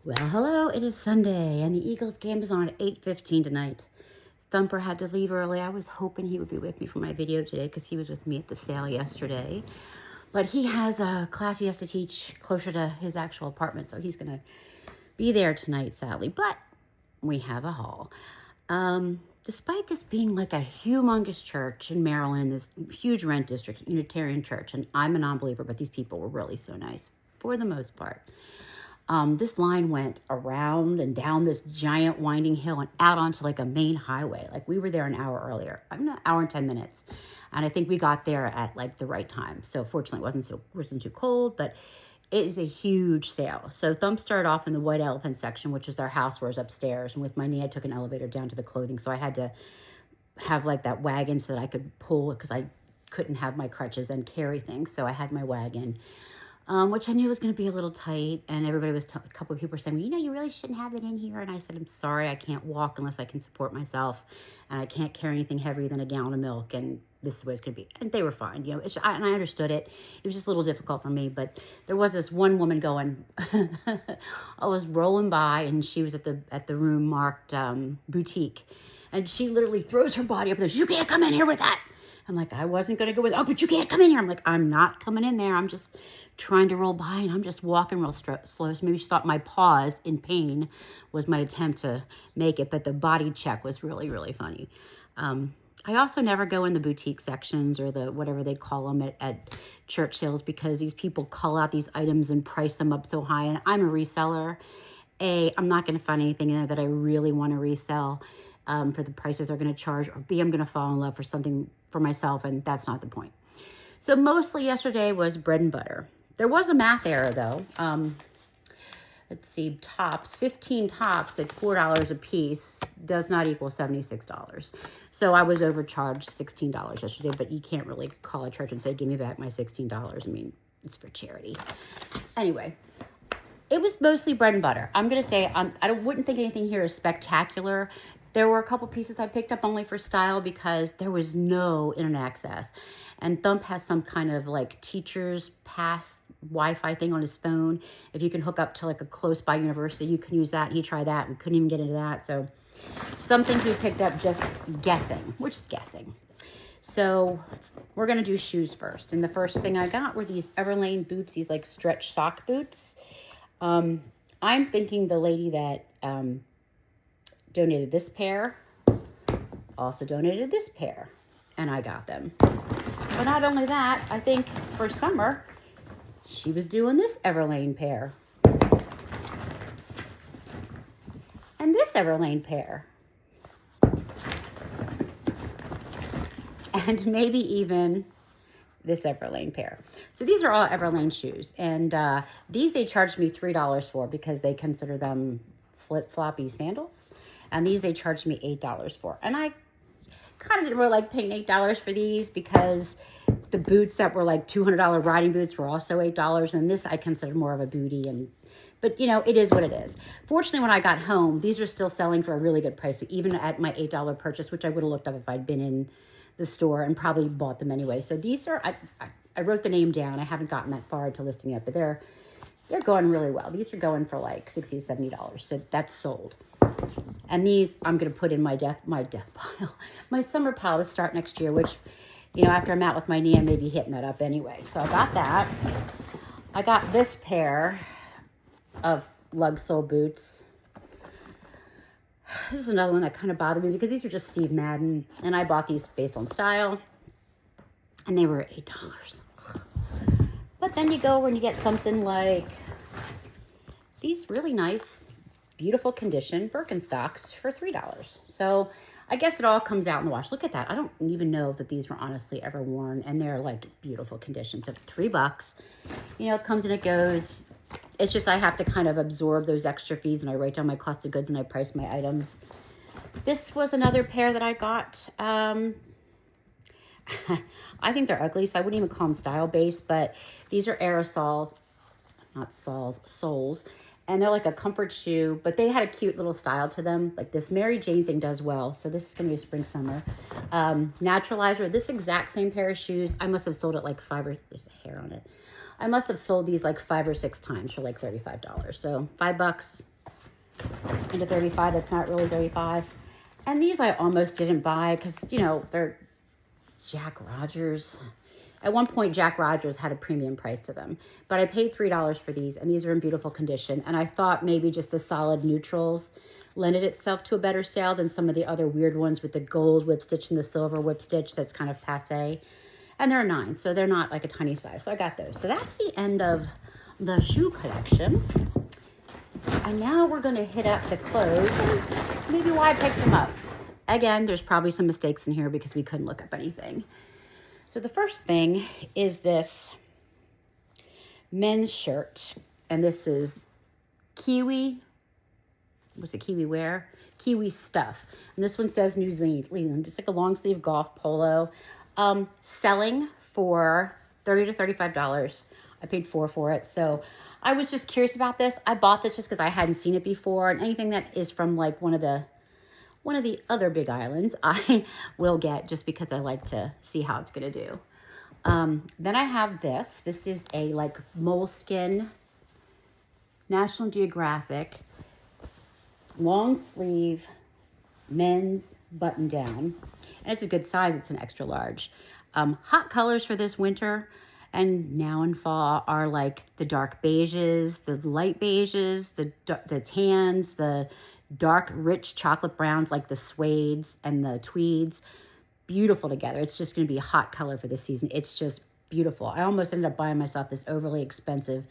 Well, hello, it is Sunday, and the Eagles game is on at 8:15 tonight. Thumper had to leave early. I was hoping he would be with me for my video today because he was with me at the sale yesterday. But he has a class he has to teach closer to his actual apartment, so he's going to be there tonight, sadly. But we have a haul. Despite this being like a humongous church in Maryland, this huge rent district, Unitarian Church, and I'm a non-believer, but these people were really so nice for the most part. This line went around and down this giant winding hill and out onto like a main highway. Like we were there an hour earlier, an hour and 10 minutes. And I think we got there at like the right time. So fortunately it wasn't too cold, but it is a huge sale. So Thump started off in the White Elephant section, which is their housewares upstairs. And with my knee, I took an elevator down to the clothing. So I had to have like that wagon so that I could pull because I couldn't have my crutches and carry things. So I had my wagon. Which I knew was going to be a little tight, and everybody was, a couple of people were saying, you really shouldn't have it in here, and I said, I'm sorry, I can't walk unless I can support myself, and I can't carry anything heavier than a gallon of milk, and this is what it's going to be, and they were fine, and I understood it. It was just a little difficult for me, but there was this one woman going, I was rolling by, and she was at the room marked, boutique, and she literally throws her body up and says, you can't come in here with that. I'm like, I wasn't going to go with, oh, but you can't come in here. I'm like, I'm not coming in there. I'm just trying to roll by, and I'm just walking real slow. So maybe she thought my pause in pain was my attempt to make it, but the body check was really, really funny. I also never go in the boutique sections or the whatever they call them at church sales because these people call out these items and price them up so high, and I'm a reseller. I'm not going to find anything in there that I really want to resell for the prices they're going to charge, or B, I'm going to fall in love for something for myself, and that's not the point. So mostly yesterday was bread and butter. There was a math error though. Let's see, 15 tops at $4 a piece does not equal $76. So I was overcharged $16 yesterday, but you can't really call a church and say, give me back my $16. I mean, it's for charity. Anyway, it was mostly bread and butter. I'm going to say, I wouldn't think anything here is spectacular. There were a couple pieces I picked up only for style because there was no internet access. And Thump has some kind of like teacher's pass Wi-Fi thing on his phone. If you can hook up to like a close by university, you can use that. And he tried that and couldn't even get into that. So some things we picked up just guessing. We're just guessing. So we're going to do shoes first. And the first thing I got were these Everlane boots, these like stretch sock boots. I'm thinking the lady that donated this pair also donated this pair, and I got them. But not only that, I think for summer she was doing this Everlane pair and this Everlane pair and maybe even this Everlane pair. So these are all Everlane shoes, and these they charged me $3 for because they consider them flip-floppy sandals. And these they charged me $8 for. And I kind of didn't really like paying $8 for these because the boots that were like $200 riding boots were also $8. And this I consider more of a booty. But it is what it is. Fortunately, when I got home, these are still selling for a really good price. So even at my $8 purchase, which I would have looked up if I'd been in the store and probably bought them anyway. So these are, I wrote the name down. I haven't gotten that far into listing yet, but they're going really well. These are going for like $60, $70. So that's sold. And these I'm going to put in my death pile, my summer pile to start next year, which, after I'm out with my knee, I may be hitting that up anyway. So I got that. I got this pair of lug sole boots. This is another one that kind of bothered me because these are just Steve Madden, and I bought these based on style, and they were $8. But then you go and you get something like these really nice, beautiful condition Birkenstocks for $3. So I guess it all comes out in the wash. Look at that. I don't even know that these were honestly ever worn, and they're like beautiful condition. So $3, it comes and it goes. It's just I have to kind of absorb those extra fees, and I write down my cost of goods and I price my items. This was another pair that I got. I think they're ugly, so I wouldn't even call them style-based, but these are aerosols, not soles, and they're like a comfort shoe, but they had a cute little style to them. Like this Mary Jane thing does well, so this is going to be a spring-summer. Naturalizer, this exact same pair of shoes, I must have sold it like there's hair on it. I must have sold these like 5 or 6 times for like $35. So $5, into 35. That's not really 35. And these I almost didn't buy because, you know, they're Jack Rogers. At one point, Jack Rogers had a premium price to them. But I paid $3 for these, and these are in beautiful condition. And I thought maybe just the solid neutrals lended itself to a better sale than some of the other weird ones with the gold whip stitch and the silver whip stitch that's kind of passé. And they're a 9, so they're not like a tiny size. So I got those. So that's the end of the shoe collection. And now we're going to hit up the clothes and maybe why I picked them up. Again, there's probably some mistakes in here because we couldn't look up anything. So the first thing is this men's shirt. And this is Kiwi. What's it? Kiwi wear? Kiwi stuff. And this one says New Zealand. It's like a long sleeve golf polo. Selling for $30 to $35. I paid $4 for it. So I was just curious about this. I bought this just because I hadn't seen it before. And anything that is from like one of the other big islands, I will get just because I like to see how it's going to do. Then I have this. This is a like moleskin National Geographic long sleeve men's button down. And it's a good size. It's an extra large. Hot colors for this winter and now in fall are like the dark beiges, the light beiges, the tans, the dark, rich chocolate browns like the suedes and the tweeds. Beautiful together. It's just going to be a hot color for this season. It's just beautiful. I almost ended up buying myself this overly expensive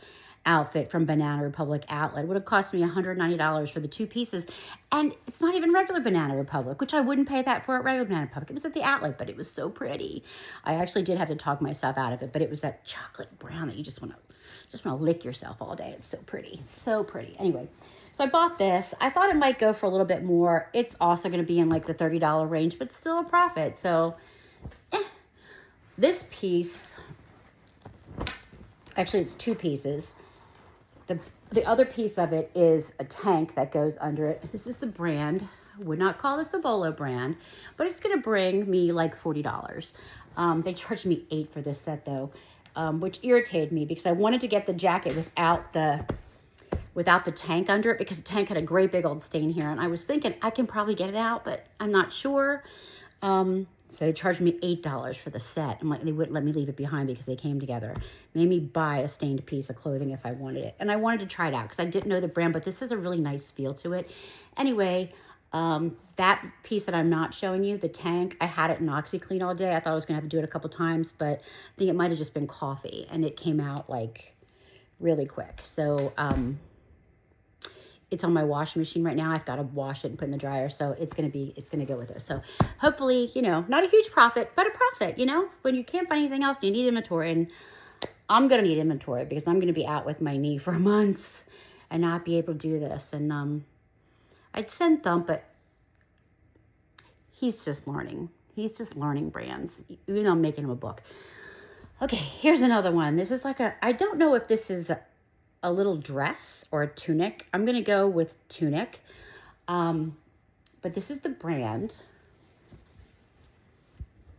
outfit from Banana Republic outlet. It would have cost me $190 for the 2 pieces. And it's not even regular Banana Republic, which I wouldn't pay that for at regular Banana Republic. It was at the outlet, but it was so pretty. I actually did have to talk myself out of it, but it was that chocolate brown that you just want to lick yourself all day. It's so pretty. So pretty. Anyway, so I bought this. I thought it might go for a little bit more. It's also going to be in like the $30 range, but still a profit. So this piece, actually it's 2 pieces. The other piece of it is a tank that goes under it. This is the brand. I would not call this a Bolo brand, but it's going to bring me like $40. They charged me $8 for this set though, which irritated me because I wanted to get the jacket without the tank under it because the tank had a great big old stain here. And I was thinking I can probably get it out, but I'm not sure. So they charged me $8 for the set. And they wouldn't let me leave it behind because they came together. Made me buy a stained piece of clothing if I wanted it. And I wanted to try it out because I didn't know the brand, but this has a really nice feel to it. Anyway, that piece that I'm not showing you, the tank, I had it in OxyClean all day. I thought I was going to have to do it a couple times, but I think it might have just been coffee. And it came out like really quick. So, it's on my washing machine right now. I've got to wash it and put in the dryer. So it's going to go with this. So hopefully, you know, not a huge profit, but a profit, you know, when you can't find anything else, you need inventory. And I'm going to need inventory because I'm going to be out with my knee for months and not be able to do this. And I'd send Thump, but he's just learning. He's just learning brands, even though I'm making him a book. Okay, here's another one. This is like I don't know if this is a little dress or a tunic. I'm going to go with tunic. But this is the brand.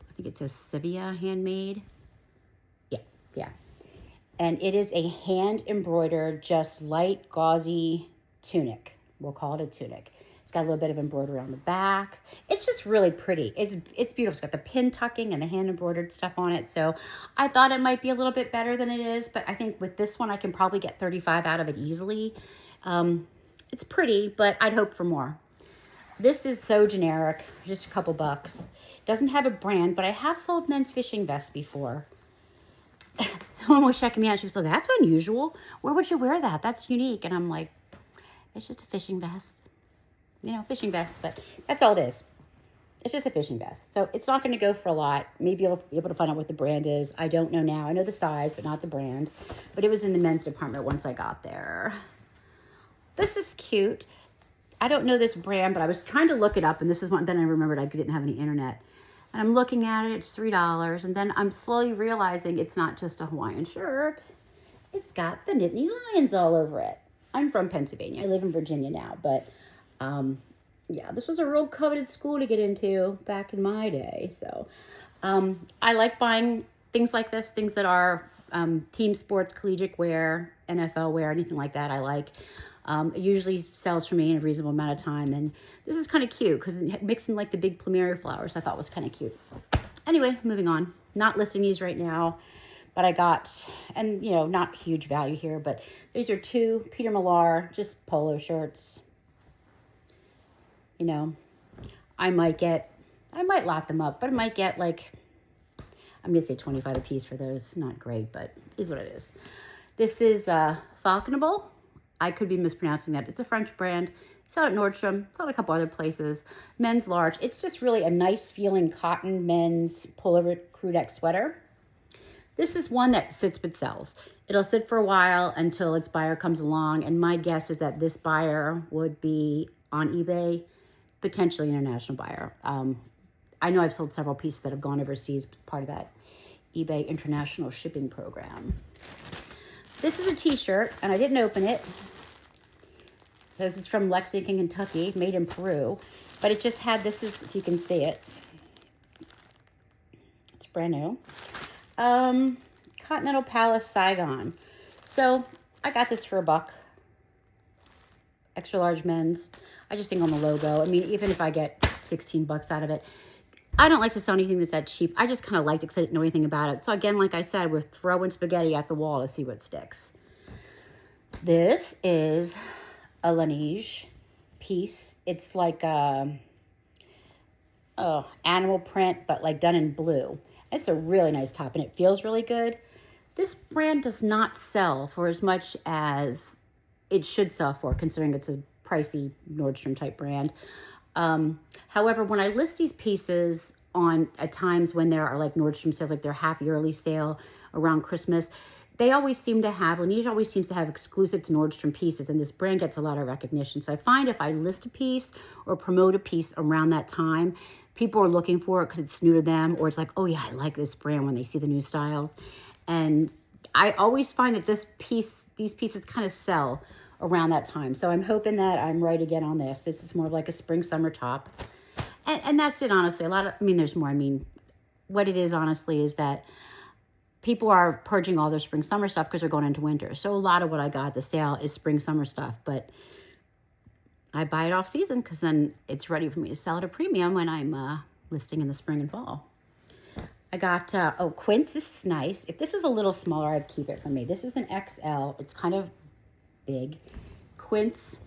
I think it says Sivia handmade. Yeah. And it is a hand embroidered, just light gauzy tunic. We'll call it a tunic. It's got a little bit of embroidery on the back. It's just really pretty. It's beautiful. It's got the pin tucking and the hand embroidered stuff on it. So I thought it might be a little bit better than it is, but I think with this one, I can probably get 35 out of it easily. It's pretty, but I'd hope for more. This is so generic, just a couple bucks. Doesn't have a brand, but I have sold men's fishing vests before. Someone was checking me out. She was like, that's unusual. Where would you wear that? That's unique. And I'm like, it's just a fishing vest. You know, fishing vest, but that's all it is. It's just a fishing vest. So it's not going to go for a lot. Maybe you'll be able to find out what the brand is. I don't know now. I know the size, but not the brand. But it was in the men's department once I got there. This is cute. I don't know this brand, but I was trying to look it up, and this is one. Then I remembered I didn't have any internet. And I'm looking at it. It's $3. And then I'm slowly realizing it's not just a Hawaiian shirt. It's got the Nittany Lions all over it. I'm from Pennsylvania. I live in Virginia now, but yeah, this was a real coveted school to get into back in my day. So I like buying things like this, things that are team sports, collegiate wear, NFL wear, anything like that I like. It usually sells for me in a reasonable amount of time. And this is kind of cute because it mixed in like the big plumeria flowers. I thought was kind of cute. Anyway, moving on. Not listing these right now, but I got, and you know, not huge value here, but these are 2 Peter Millar, just polo shirts. You know, I might lot them up, but I might get like, I'm going to say 25 a piece for those. Not great, but is what it is. This is Falconable. I could be mispronouncing that. It's a French brand. It's out at Nordstrom. It's out at a couple other places. Men's large. It's just really a nice feeling cotton men's pullover crew neck sweater. This is one that sits but sells. It'll sit for a while until its buyer comes along. And my guess is that this buyer would be on eBay, potentially an international buyer. I know I've sold several pieces that have gone overseas, part of that eBay international shipping program. This is a t-shirt, and I didn't open it. It says it's from Lexington, Kentucky, made in Peru. But it just had, this is, if you can see it. It's brand new. Continental Palace Saigon. So I got this for $1. Extra large men's. I just think on the logo. I mean, even if I get 16 bucks out of it, I don't like to sell anything that's that cheap. I just kind of liked it because I didn't know anything about it. So again, like I said, we're throwing spaghetti at the wall to see what sticks. This is a Laneige piece. It's like a animal print, but like done in blue. It's a really nice top and it feels really good. This brand does not sell for as much as it should sell for, considering it's a pricey Nordstrom type brand. However, when I list these pieces on at times when there are like Nordstrom sales, like their half yearly sale around Christmas, they always seem to have, Laneige always seems to have exclusive to Nordstrom pieces, and this brand gets a lot of recognition. So I find if I list a piece or promote a piece around that time, people are looking for it because it's new to them, or it's like, oh yeah, I like this brand when they see the new styles. And I always find that these pieces kind of sell around that time. So I'm hoping that I'm right again on this. This is more like a spring summer top. And that's it, honestly. There's more. I mean, what it is, honestly, is that people are purging all their spring summer stuff because they're going into winter. So a lot of what I got at the sale is spring summer stuff. But I buy it off season because then it's ready for me to sell at a premium when I'm listing in the spring and fall. I got, Quince. This is nice. If this was a little smaller, I'd keep it for me. This is an XL. It's kind of big. Quince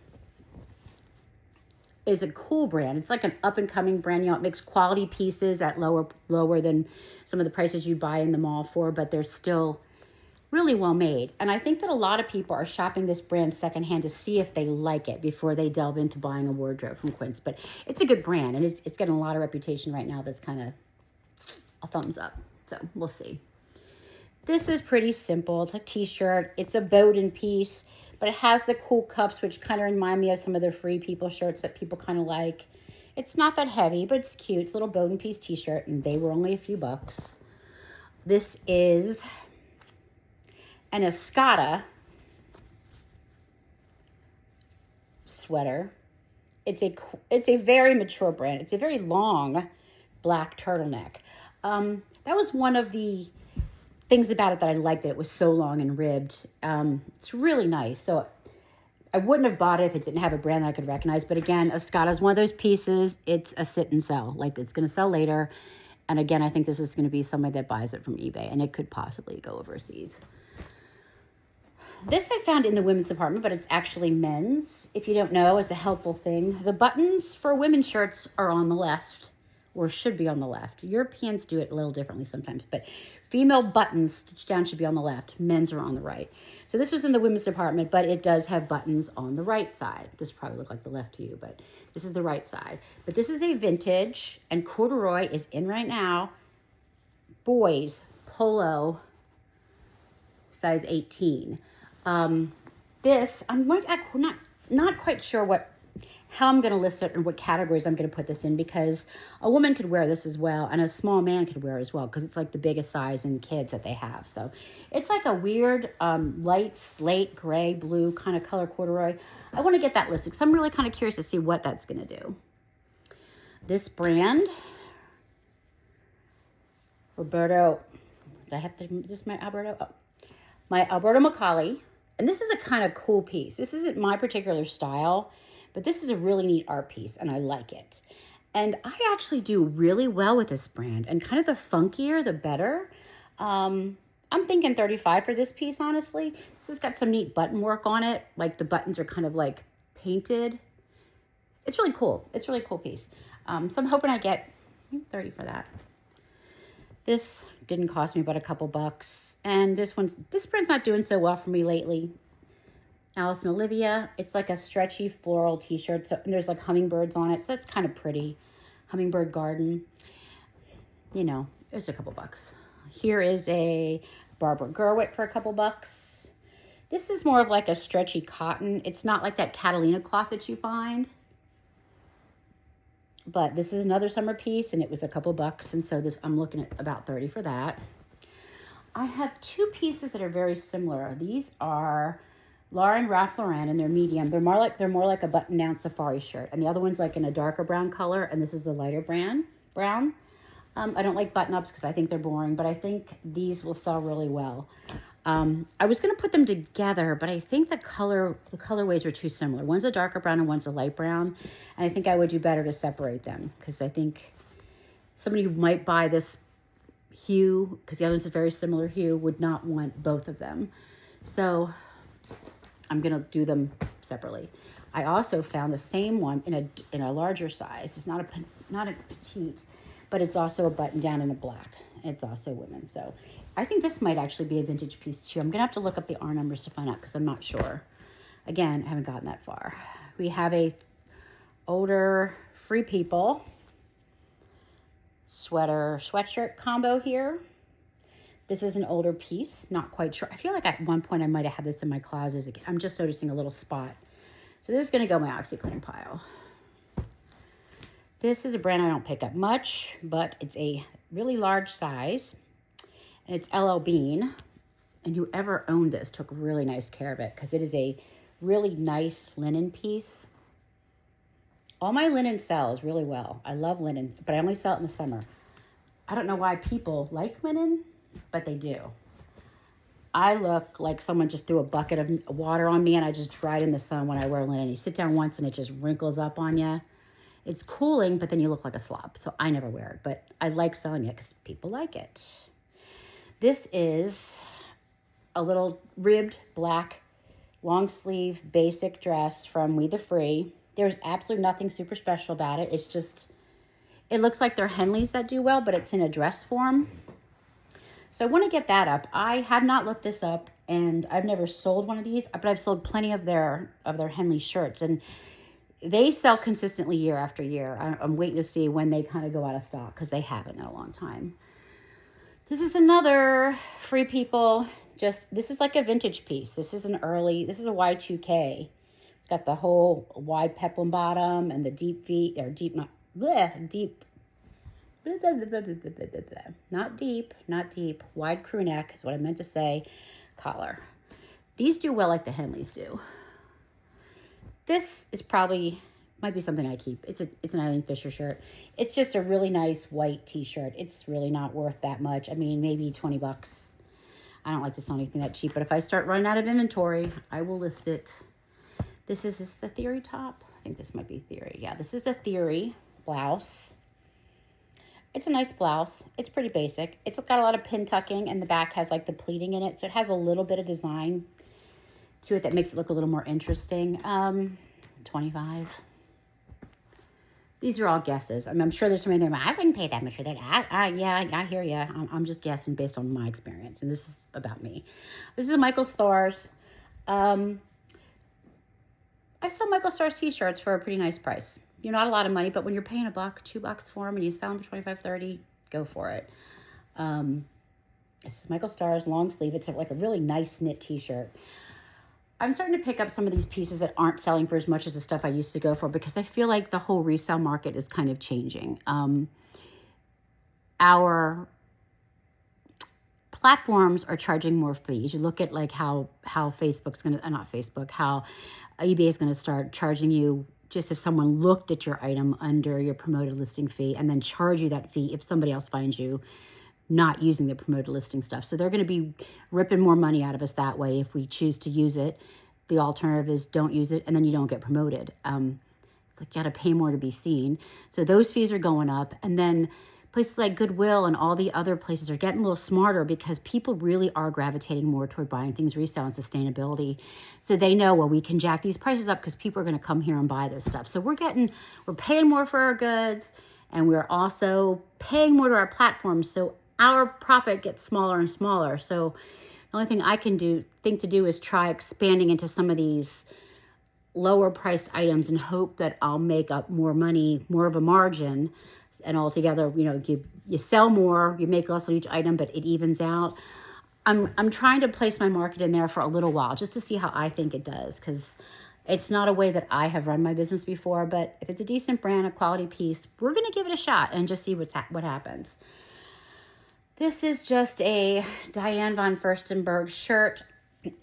is a cool brand. It's like an up-and-coming brand. You know, it makes quality pieces at lower than some of the prices you buy in the mall for, but they're still really well made. And I think that a lot of people are shopping this brand secondhand to see if they like it before they delve into buying a wardrobe from Quince. But it's a good brand, and it's getting a lot of reputation right now that's kind of a thumbs up. So we'll see. This is pretty simple. It's a t-shirt. It's a Bowden piece, but it has the cool cuffs, which kind of remind me of some of the Free People shirts that people kind of like. It's not that heavy, but it's cute. It's a little Bowden piece t-shirt, and they were only a few bucks. This is an Escada sweater. It's a very mature brand. It's a very long black turtleneck. That was one of the things about it that I liked, that it was so long and ribbed. It's really nice. So I wouldn't have bought it if it didn't have a brand that I could recognize. But again, Escada is one of those pieces. It's a sit and sell. Like, it's going to sell later. And again, I think this is going to be somebody that buys it from eBay, and it could possibly go overseas. This I found in the women's department, but it's actually men's. If you don't know, as a helpful thing, the buttons for women's shirts are on the left, or should be on the left. Europeans do it a little differently sometimes, but female buttons stitched down should be on the left. Men's are on the right. So this was in the women's department, but it does have buttons on the right side. This probably looked like the left to you, but this is the right side. But this is a vintage, and corduroy is in right now. Boys, polo, size 18. This, I'm not quite sure how I'm going to list it and what categories I'm going to put this in, because a woman could wear this as well, and a small man could wear it as well, because it's like the biggest size in kids that they have. So it's like a weird light slate gray blue kind of color corduroy. I want to get that listed because I'm really kind of curious to see what that's going to do. This brand, Roberto, did I have to, is this my Alberto? Oh, my Alberto Macaulay And this is a kind of cool piece. This isn't my particular style, but this is a really neat art piece, and I like it. And I actually do really well with this brand, and kind of the funkier, the better. I'm thinking 35 for this piece, honestly. This has got some neat button work on it. Like the buttons are kind of like painted. It's really cool. It's a really cool piece. So I'm hoping I get 30 for that. This didn't cost me but a couple bucks. And this brand's not doing so well for me lately. Alice and Olivia. It's like a stretchy floral t-shirt. So, and there's like hummingbirds on it. So it's kind of pretty. Hummingbird garden. You know, it was a couple bucks. Here is a Barbara Gerwick for a couple bucks. This is more of like a stretchy cotton. It's not like that Catalina cloth that you find. But this is another summer piece, and it was a couple bucks. And so I'm looking at about 30 for that. I have two pieces that are very similar. These are Laura and Ralph Lauren, and they're medium. They're more like a button-down safari shirt. And the other one's like in a darker brown color, and this is the lighter brown. I don't like button-ups because I think they're boring, but I think these will sell really well. I was going to put them together, but I think the colorways are too similar. One's a darker brown and one's a light brown, and I think I would do better to separate them because I think somebody who might buy this hue, because the other one's a very similar hue, would not want both of them. So I'm going to do them separately. I also found the same one in a larger size. It's not a petite, but it's also a button down in a black. It's also women. So I think this might actually be a vintage piece too. I'm going to have to look up the R numbers to find out because I'm not sure. Again, I haven't gotten that far. We have a older Free People sweatshirt combo here. This is an older piece. Not quite sure. I feel like at one point I might have had this in my closet. I'm just noticing a little spot. So this is going to go in my OxyClean pile. This is a brand I don't pick up much, but it's a really large size. And it's LL Bean. And whoever owned this took really nice care of it because it is a really nice linen piece. All my linen sells really well. I love linen, but I only sell it in the summer. I don't know why people like linen, but they do. I look like someone just threw a bucket of water on me and I just dried in the sun when I wear linen. You sit down once and it just wrinkles up on you. It's cooling, but then you look like a slob. So I never wear it, but I like selling it because people like it. This is a little ribbed black long sleeve basic dress from We the Free. There's absolutely nothing super special about it. It's just, it looks like they're Henleys that do well, but it's in a dress form. So I want to get that up. I have not looked this up, and I've never sold one of these, but I've sold plenty of their Henley shirts, and they sell consistently year after year. I'm waiting to see when they kind of go out of stock because they haven't in a long time. This is another Free People. This is like a vintage piece. This is a Y2K. It's got the whole wide peplum bottom and the deep feet, or not deep, wide crew neck is what I meant to say, collar. These do well like the Henleys do. This is might be something I keep. It's an Eileen Fisher shirt. It's just a really nice white t-shirt. It's really not worth that much. I mean, maybe 20 bucks. I don't like to sell anything that cheap, but if I start running out of inventory, I will list it. This is the Theory top. I think this might be Theory. Yeah, this is a Theory blouse. It's a nice blouse. It's pretty basic. It's got a lot of pin tucking, and the back has like the pleating in it, so it has a little bit of design to it that makes it look a little more interesting. 25. These are all guesses. I'm sure there's somebody there, I wouldn't pay that much for that. Yeah, I hear you. I'm just guessing based on my experience, and this is about me. This is a Michael Stars. I sell Michael Stars t-shirts for a pretty nice price. You're not a lot of money, but when you're paying $2 for them and you sell them for 25, 30, go for it. This is Michael Stars long sleeve. It's like a really nice knit t-shirt. I'm starting to pick up some of these pieces that aren't selling for as much as the stuff I used to go for because I feel like the whole resale market is kind of changing. Our platforms are charging more fees. You look at like how Facebook's going to, not Facebook, how eBay is going to start charging you just if someone looked at your item under your promoted listing fee and then charge you that fee if somebody else finds you not using the promoted listing stuff. So they're going to be ripping more money out of us that way if we choose to use it. The alternative is don't use it, and then you don't get promoted. It's like you got to pay more to be seen. So those fees are going up. And then places like Goodwill and all the other places are getting a little smarter because people really are gravitating more toward buying things resale and sustainability. So they know, well, we can jack these prices up because people are going to come here and buy this stuff. So we're paying more for our goods, and we're also paying more to our platform. So our profit gets smaller and smaller. So the only thing I can think to do is try expanding into some of these lower priced items and hope that I'll make up more money, more of a margin. And altogether, you sell more, you make less on each item, but it evens out. I'm trying to place my market in there for a little while just to see how I think it does, because it's not a way that I have run my business before. But if it's a decent brand, a quality piece, we're going to give it a shot and just see what happens. This is just a Diane von Furstenberg shirt.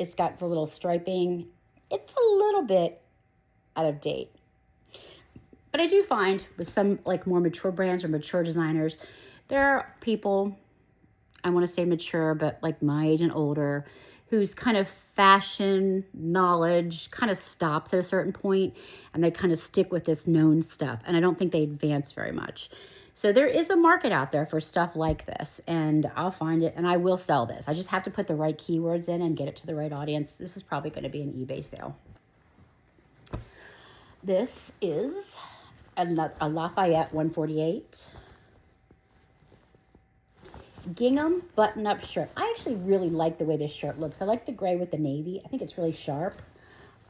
It's got the little striping. It's a little bit out of date. But I do find with some like more mature brands or mature designers, there are people, I want to say mature, but like my age and older, whose kind of fashion knowledge kind of stops at a certain point, and they kind of stick with this known stuff. And I don't think they advance very much. So there is a market out there for stuff like this, and I'll find it and I will sell this. I just have to put the right keywords in and get it to the right audience. This is probably going to be an eBay sale. This is a Lafayette 148 gingham button-up shirt. I actually really like the way this shirt looks. I like the gray with the navy. I think it's really sharp.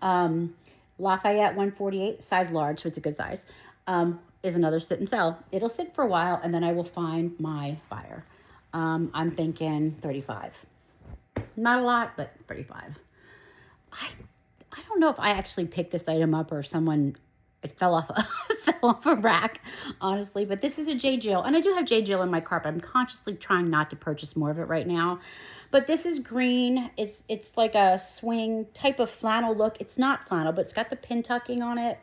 Lafayette 148, size large, so it's a good size, is another sit and sell. It'll sit for a while, and then I will find my buyer. I'm thinking 35. Not a lot, but 35. I don't know if I actually picked this item up or someone, it fell off a rack, honestly. But this is a J. Jill, and I do have J. Jill in my cart, but I'm consciously trying not to purchase more of it right now. But this is green. It's like a swing type of flannel look. It's not flannel, but it's got the pin tucking on it.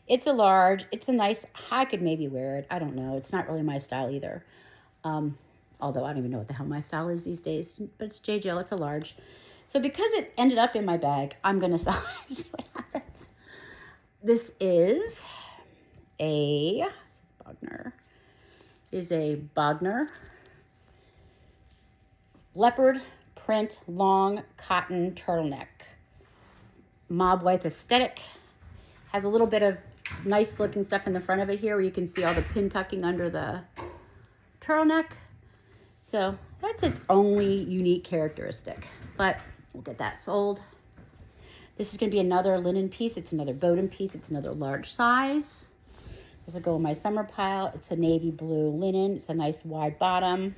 It's a large. It's a nice, I could maybe wear it. I don't know. It's not really my style either. Although I don't even know what the hell my style is these days. But it's J. Jill. It's a large. So because it ended up in my bag, I'm going to sell it. See what happens. This is a Bogner leopard print long cotton turtleneck. Mob white aesthetic. Has a little bit of nice looking stuff in the front of it here where you can see all the pin tucking under the turtleneck. So that's its only unique characteristic, but we'll get that sold. This is going to be another linen piece. It's another Bowden piece. It's another large size. This will go in my summer pile. It's a navy blue linen. It's a nice wide bottom,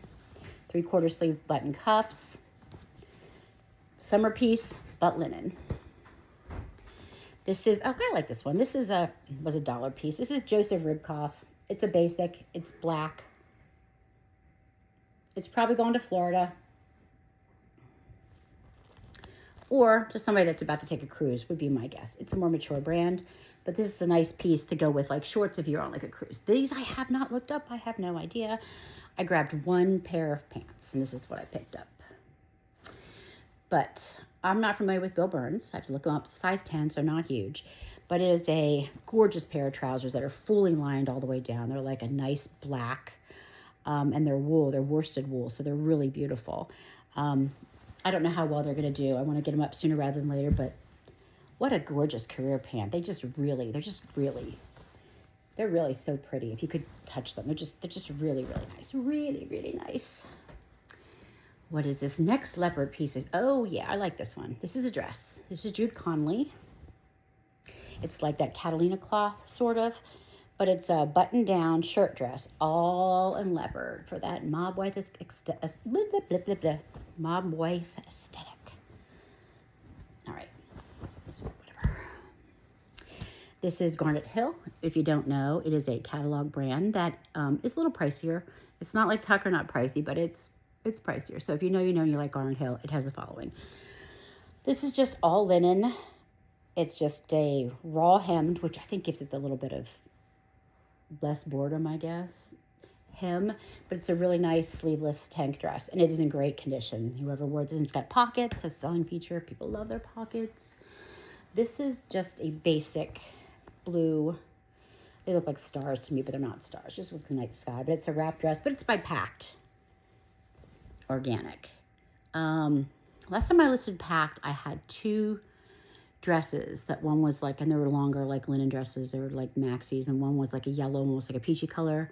3/4 sleeve button cuffs. Summer piece, but linen. This is, oh, I like this one. This is was a dollar piece. This is Joseph Ribkoff. It's a basic. It's black. It's probably going to Florida. Or to somebody that's about to take a cruise would be my guess. It's a more mature brand, but this is a nice piece to go with like shorts if you're on like a cruise. These I have not looked up. I have no idea. I grabbed one pair of pants, and this is what I picked up. But I'm not familiar with Bill Burns. I have to look them up. Size 10, so not huge. But it is a gorgeous pair of trousers that are fully lined all the way down. They're like a nice black, and they're wool. They're worsted wool, so they're really beautiful. I don't know how well they're going to do. I want to get them up sooner rather than later, but what a gorgeous career pant. They're really so pretty. If you could touch them, they're just really, really nice. Really, really nice. What is this next leopard piece? Oh yeah, I like this one. This is a dress. This is Jude Conley. It's like that Catalina cloth, sort of, but it's a button-down shirt dress, all in leopard for that mob wife aesthetic. All right, so whatever. This is Garnet Hill. If you don't know, it is a catalog brand that is a little pricier. It's not like Tucker, not pricey, but it's pricier. So if you know, you like Garnet Hill, it has a following. This is just all linen. It's just a raw hemmed, which I think gives it a little bit of less boredom, I guess. hem, but it's a really nice sleeveless tank dress, and it is in great condition. Whoever wore this, it's got pockets, a selling feature. People love their pockets. This is just a basic blue. They look like stars to me, but they're not stars. Just looks like night sky, but it's a wrap dress, but it's by Pact Organic. Last time I listed Pact, I had 2 dresses. That one was like, and they were longer, like linen dresses. They were like maxis, and one was like a yellow, almost like a peachy color.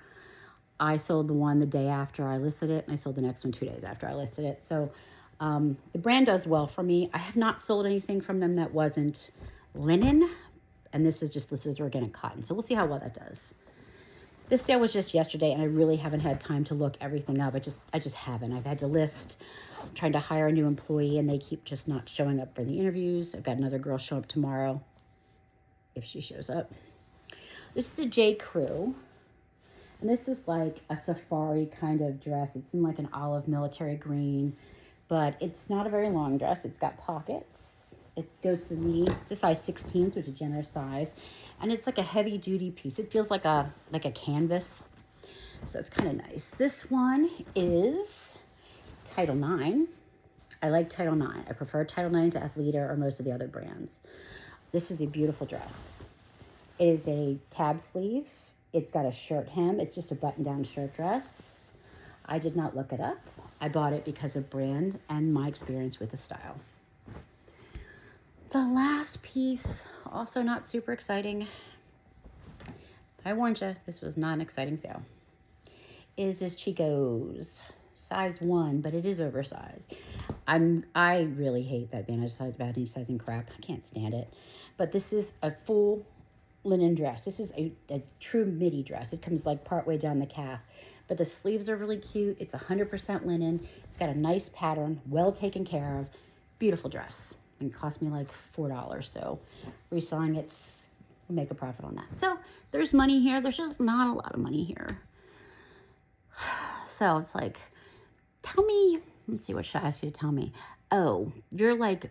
I sold the one the day after I listed it, and I sold the next one 2 days after I listed it. So the brand does well for me. I have not sold anything from them that wasn't linen, and this is just listed as organic cotton. So we'll see how well that does. This sale was just yesterday, and I really haven't had time to look everything up. I just haven't. I've had to list. I'm trying to hire a new employee, and they keep just not showing up for the interviews. I've got another girl show up tomorrow, if she shows up. This is a J. Crew, and this is like a safari kind of dress. It's in like an olive military green, but it's not a very long dress. It's got pockets. It goes to the knee. It's a size 16, so it's a generous size. And it's like a heavy duty piece. It feels like a canvas. So it's kind of nice. This one is Title IX. I like Title IX. I prefer Title IX to Athleta or most of the other brands. This is a beautiful dress. It is a tab sleeve. It's got a shirt hem. It's just a button-down shirt dress. I did not look it up. I bought it because of brand and my experience with the style. The last piece, also not super exciting. I warned you, this was not an exciting sale. Is this Chico's size 1, but it is oversized. I really hate that vantage sizing crap. I can't stand it. But this is a full linen dress. This is a true midi dress. It comes like partway down the calf. But the sleeves are really cute. It's 100% linen. It's got a nice pattern, well taken care of. Beautiful dress. And it cost me like $4. So reselling it's, we'll make a profit on that. So there's money here. There's just not a lot of money here. So it's like, tell me, let's see, what should I ask you to tell me? Oh, your like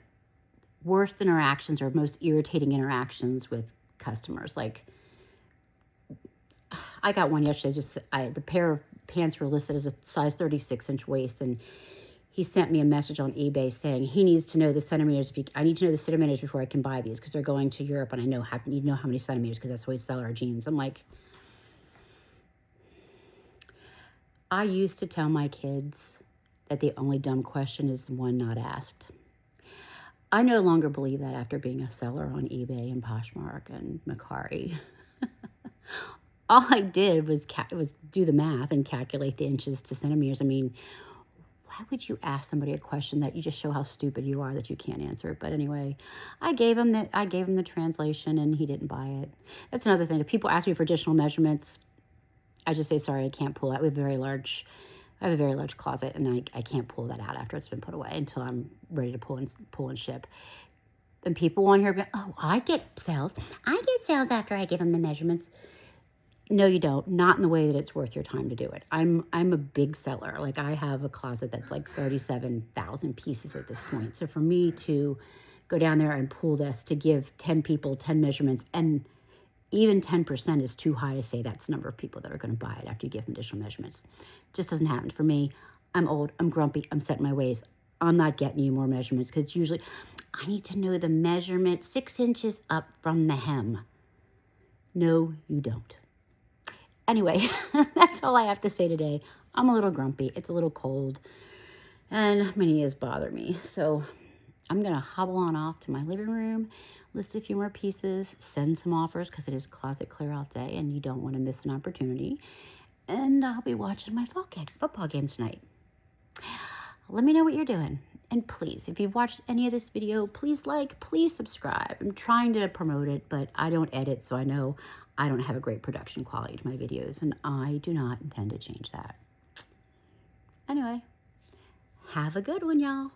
worst interactions or most irritating interactions with customers. Like, I got one yesterday. The pair of pants were listed as a size 36-inch waist, and he sent me a message on eBay saying he needs to know the centimeters. I need to know the centimeters before I can buy these because they're going to Europe, and I need to know how many centimeters because that's how we sell our jeans. I'm like, I used to tell my kids that the only dumb question is the one not asked. I no longer believe that after being a seller on eBay and Poshmark and Mercari. All I did was do the math and calculate the inches to centimeters. I mean, why would you ask somebody a question that you just show how stupid you are that you can't answer it? But anyway, I gave him the translation, and he didn't buy it. That's another thing. If people ask me for additional measurements, I just say, sorry, I can't pull that. I have a very large closet, and I can't pull that out after it's been put away until I'm ready to pull and ship. And people on here go, oh, I get sales after I give them the measurements. No, you don't. Not in the way that it's worth your time to do it. I'm a big seller. Like, I have a closet that's like 37,000 pieces at this point. So for me to go down there and pull this to give 10 people 10 measurements, and even 10% is too high to say that's the number of people that are going to buy it after you give them additional measurements. Just doesn't happen for me. I'm old. I'm grumpy. I'm set in my ways. I'm not getting you more measurements because usually I need to know the measurement 6 inches up from the hem. No, you don't. Anyway, that's all I have to say today. I'm a little grumpy. It's a little cold, and my knees bother me. So I'm going to hobble on off to my living room, list a few more pieces, send some offers because it is closet clear out day, and you don't want to miss an opportunity. And I'll be watching my football game tonight. Let me know what you're doing. And please, if you've watched any of this video, please please subscribe. I'm trying to promote it, but I don't edit, so I know I don't have a great production quality to my videos, and I do not intend to change that. Anyway, have a good one, y'all.